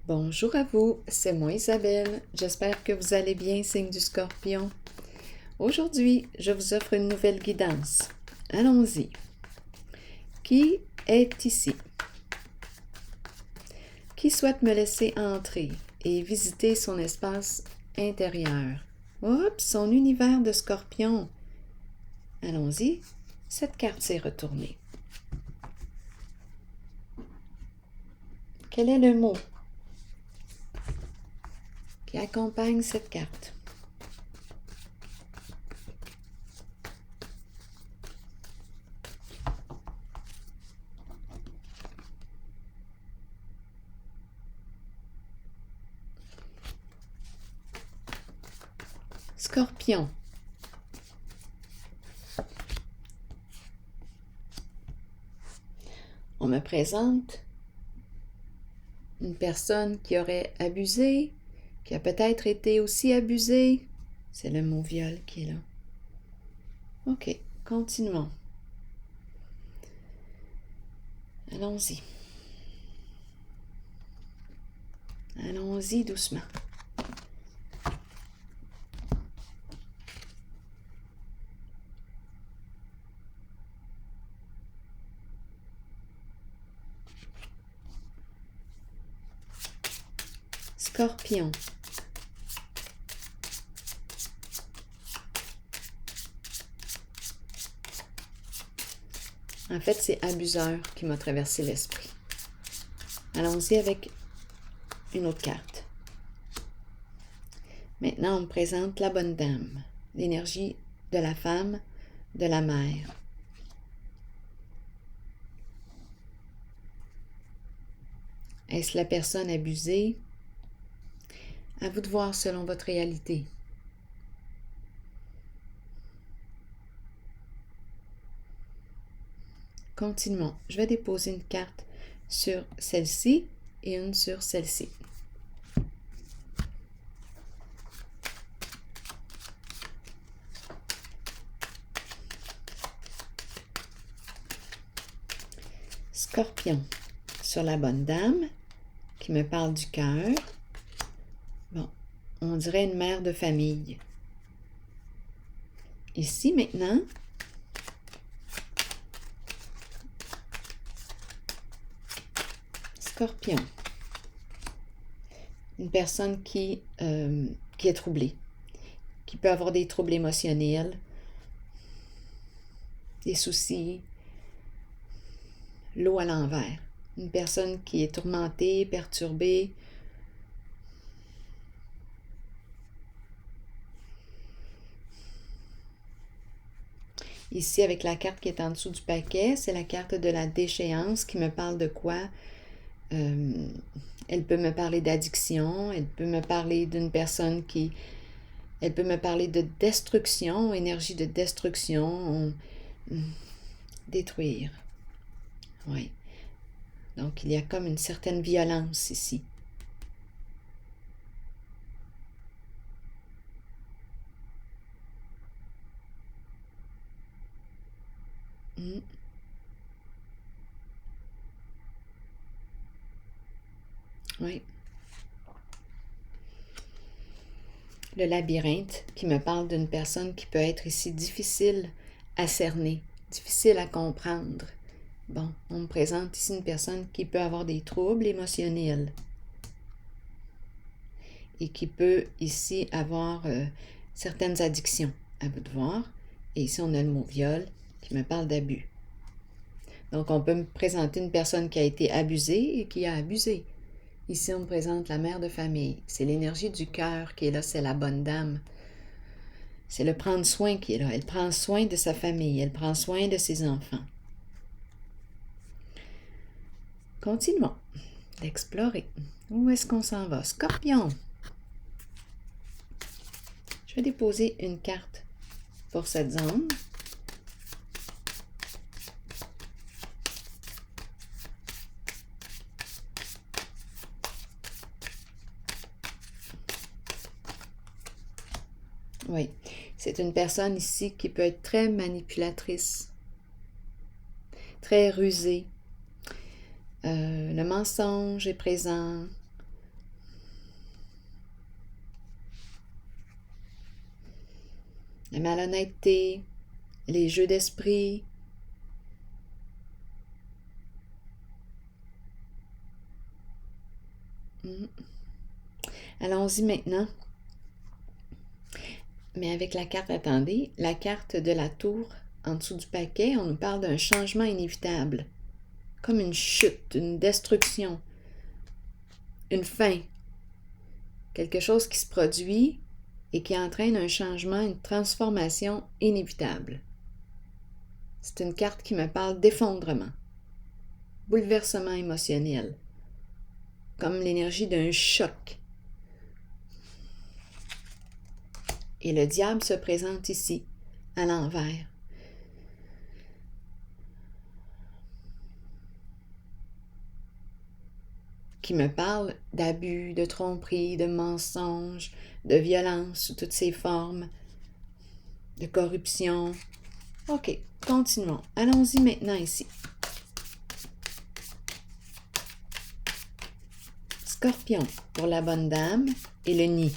Bonjour à vous, c'est moi Isabelle. J'espère que vous allez bien, signe du Scorpion. Aujourd'hui, je vous offre une nouvelle guidance. Allons-y. Qui est ici? Qui souhaite me laisser entrer et visiter son espace intérieur? Oups, son univers de Scorpion. Allons-y. Cette carte s'est retournée. Quel est le mot qui accompagne cette carte? Scorpion. On me présente une personne qui aurait abusé, qui a peut-être été aussi abusée. C'est le mot viol qui est là. OK, continuons. Allons-y. Allons-y doucement. Scorpion. En fait, c'est abuseur qui m'a traversé l'esprit. Allons-y avec une autre carte. Maintenant, on me présente la bonne dame, l'énergie de la femme, de la mère. Est-ce la personne abusée? À vous de voir selon votre réalité. Continuons. Je vais déposer une carte sur celle-ci et une sur celle-ci. Scorpion. Sur la bonne dame qui me parle du cœur. Bon, on dirait une mère de famille. Ici maintenant, Scorpion. Une personne qui est troublée, qui peut avoir des troubles émotionnels, des soucis, l'eau à l'envers. Une personne qui est tourmentée, perturbée. Ici, avec la carte qui est en dessous du paquet, c'est la carte de la déchéance qui me parle de quoi? Elle peut me parler d'addiction, elle peut me parler d'une personne qui... Elle peut me parler de destruction, énergie de destruction, détruire. Oui. Donc, il y a comme une certaine violence ici. Oui. Le labyrinthe qui me parle d'une personne qui peut être ici difficile à cerner, difficile à comprendre. Bon, on me présente ici une personne qui peut avoir des troubles émotionnels et qui peut ici avoir certaines addictions, à vous de voir. Et ici, on a le mot viol qui me parle d'abus. Donc, on peut me présenter une personne qui a été abusée et qui a abusé. Ici, on me présente la mère de famille. C'est l'énergie du cœur qui est là, c'est la bonne dame. C'est le prendre soin qui est là. Elle prend soin de sa famille, elle prend soin de ses enfants. Continuons d'explorer. Où est-ce qu'on s'en va? Scorpion. Je vais déposer une carte pour cette zone. Oui, c'est une personne ici qui peut être très manipulatrice, très rusée. Le mensonge est présent, la malhonnêteté, les jeux d'esprit. Allons-y maintenant. Mais avec la carte, attendez, la carte de la tour en dessous du paquet, on nous parle d'un changement inévitable. Comme une chute, une destruction, une fin. Quelque chose qui se produit et qui entraîne un changement, une transformation inévitable. C'est une carte qui me parle d'effondrement, bouleversement émotionnel, comme l'énergie d'un choc. Et le diable se présente ici, à l'envers. Qui me parle d'abus, de tromperie, de mensonges, de violence sous toutes ses formes, de corruption. OK, continuons. Allons-y maintenant ici. Scorpion pour la bonne dame et le nid.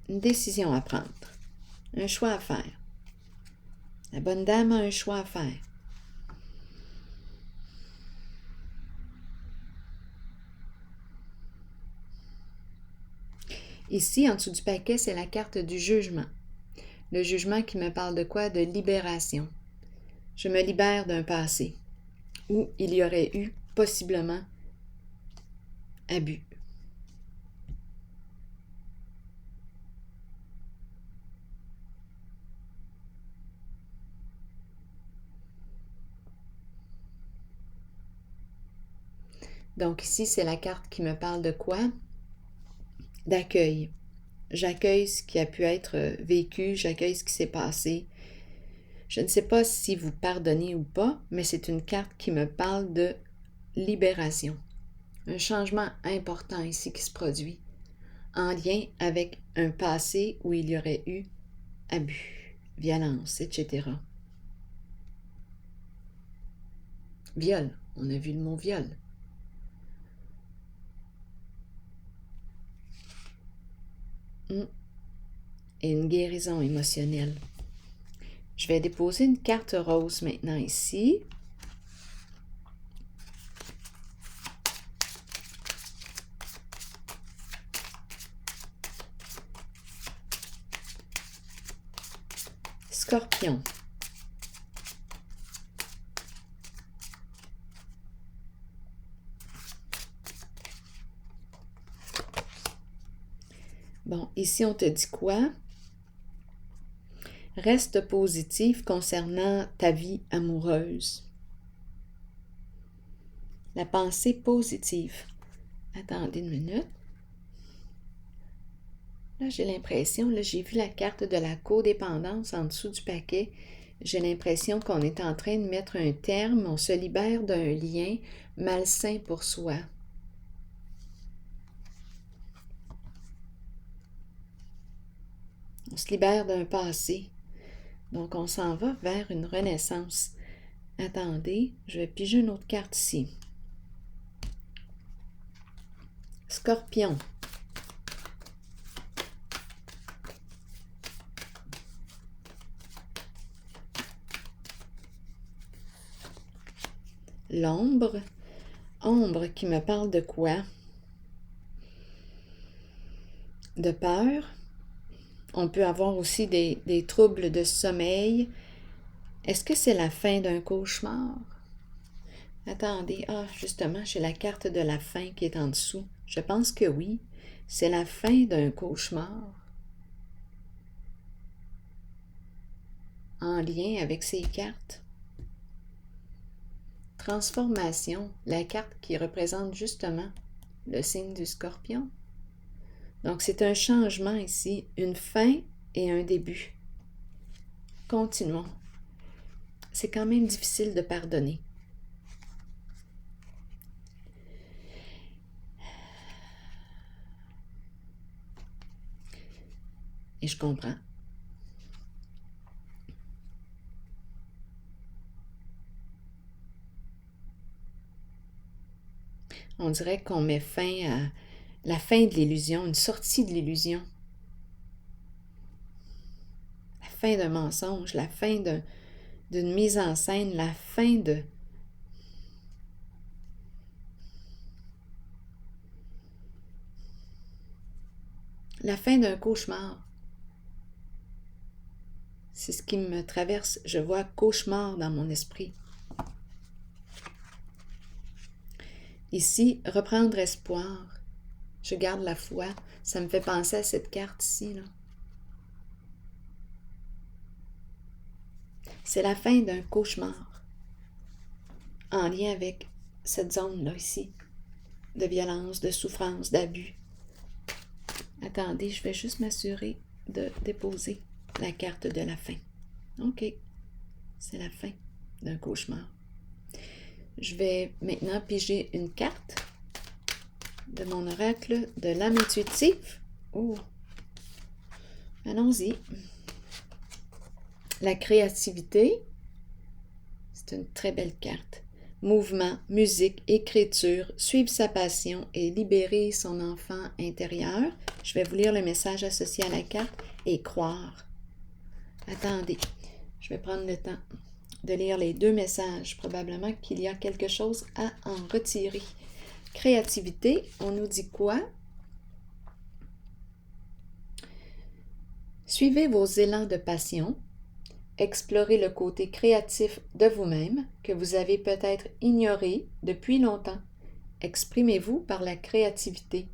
Une décision à prendre. Un choix à faire. La bonne dame a un choix à faire. Ici, en dessous du paquet, c'est la carte du jugement. Le jugement qui me parle de quoi? De libération. Je me libère d'un passé où il y aurait eu possiblement abus. Donc ici, c'est la carte qui me parle de quoi? D'accueil. J'accueille ce qui a pu être vécu, j'accueille ce qui s'est passé. Je ne sais pas si vous pardonnez ou pas, mais c'est une carte qui me parle de libération. Un changement important ici qui se produit, en lien avec un passé où il y aurait eu abus, violence, etc. Viol, on a vu le mot viol. Et une guérison émotionnelle. Je vais déposer une carte rose maintenant ici. Scorpion. Bon, ici, on te dit quoi? Reste positif concernant ta vie amoureuse. La pensée positive. Attendez une minute. Là, j'ai l'impression, là, j'ai vu la carte de la codépendance en dessous du paquet. J'ai l'impression qu'on est en train de mettre un terme, on se libère d'un lien malsain pour soi. On se libère d'un passé. Donc, on s'en va vers une renaissance. Attendez, je vais piger une autre carte ici. Scorpion. L'ombre. Ombre qui me parle de quoi? De peur. On peut avoir aussi des troubles de sommeil. Est-ce que c'est la fin d'un cauchemar? Attendez, justement, j'ai la carte de la fin qui est en dessous. Je pense que oui, c'est la fin d'un cauchemar en lien avec ces cartes. Transformation, la carte qui représente justement le signe du Scorpion. Donc, c'est un changement ici, une fin et un début. Continuons. C'est quand même difficile de pardonner. Et je comprends. On dirait qu'on met fin à la fin de l'illusion, une sortie de l'illusion. fin d'un mensonge, la fin d'une mise en scène, la fin d'un cauchemar. C'est ce qui me traverse. Je vois cauchemar dans mon esprit. Ici, reprendre espoir. Je garde la foi. Ça me fait penser à cette carte ici, là. C'est la fin d'un cauchemar en lien avec cette zone-là ici, de violence, de souffrance, d'abus. Attendez, je vais juste m'assurer de déposer la carte de la fin. OK, c'est la fin d'un cauchemar. Je vais maintenant piger une carte de mon oracle de l'âme intuitive. Oh, allons-y. La créativité, c'est une très belle carte. Mouvement, musique, écriture, suivre sa passion et libérer son enfant intérieur. Je vais vous lire le message associé à la carte et croire. Attendez, je vais prendre le temps de lire les deux messages. Probablement qu'il y a quelque chose à en retirer. Créativité, on nous dit quoi? Suivez vos élans de passion. Explorez le côté créatif de vous-même que vous avez peut-être ignoré depuis longtemps. Exprimez-vous par la créativité.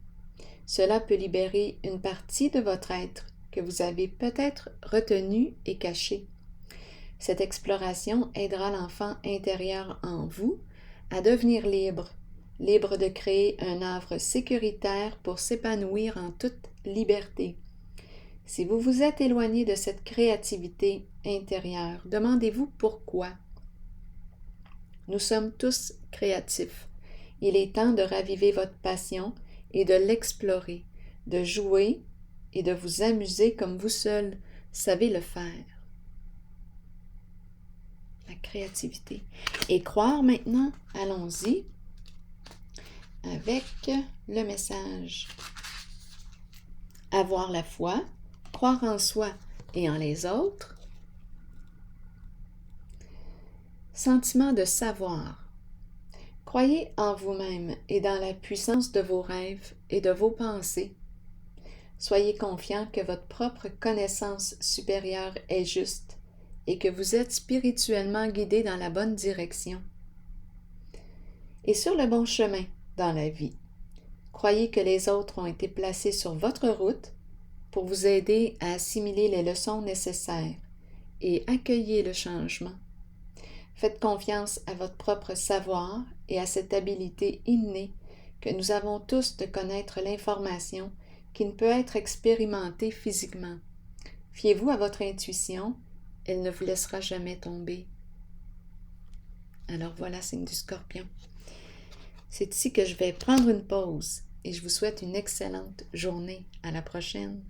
Cela peut libérer une partie de votre être que vous avez peut-être retenue et cachée. Cette exploration aidera l'enfant intérieur en vous à devenir libre, libre de créer un havre sécuritaire pour s'épanouir en toute liberté. Si vous vous êtes éloigné de cette créativité intérieure, demandez-vous pourquoi. Nous sommes tous créatifs. Il est temps de raviver votre passion et de l'explorer, de jouer et de vous amuser comme vous seul savez le faire. La créativité. Et croire maintenant, allons-y avec le message. Avoir la foi, croire en soi et en les autres. Sentiment de savoir. Croyez en vous-même et dans la puissance de vos rêves et de vos pensées. Soyez confiant que votre propre connaissance supérieure est juste et que vous êtes spirituellement guidé dans la bonne direction et sur le bon chemin dans la vie. Croyez que les autres ont été placés sur votre route pour vous aider à assimiler les leçons nécessaires et accueillez le changement. Faites confiance à votre propre savoir et à cette habileté innée que nous avons tous de connaître l'information qui ne peut être expérimentée physiquement. Fiez-vous à votre intuition, elle ne vous laissera jamais tomber. Alors voilà, signe du Scorpion. C'est ici que je vais prendre une pause et je vous souhaite une excellente journée. À la prochaine.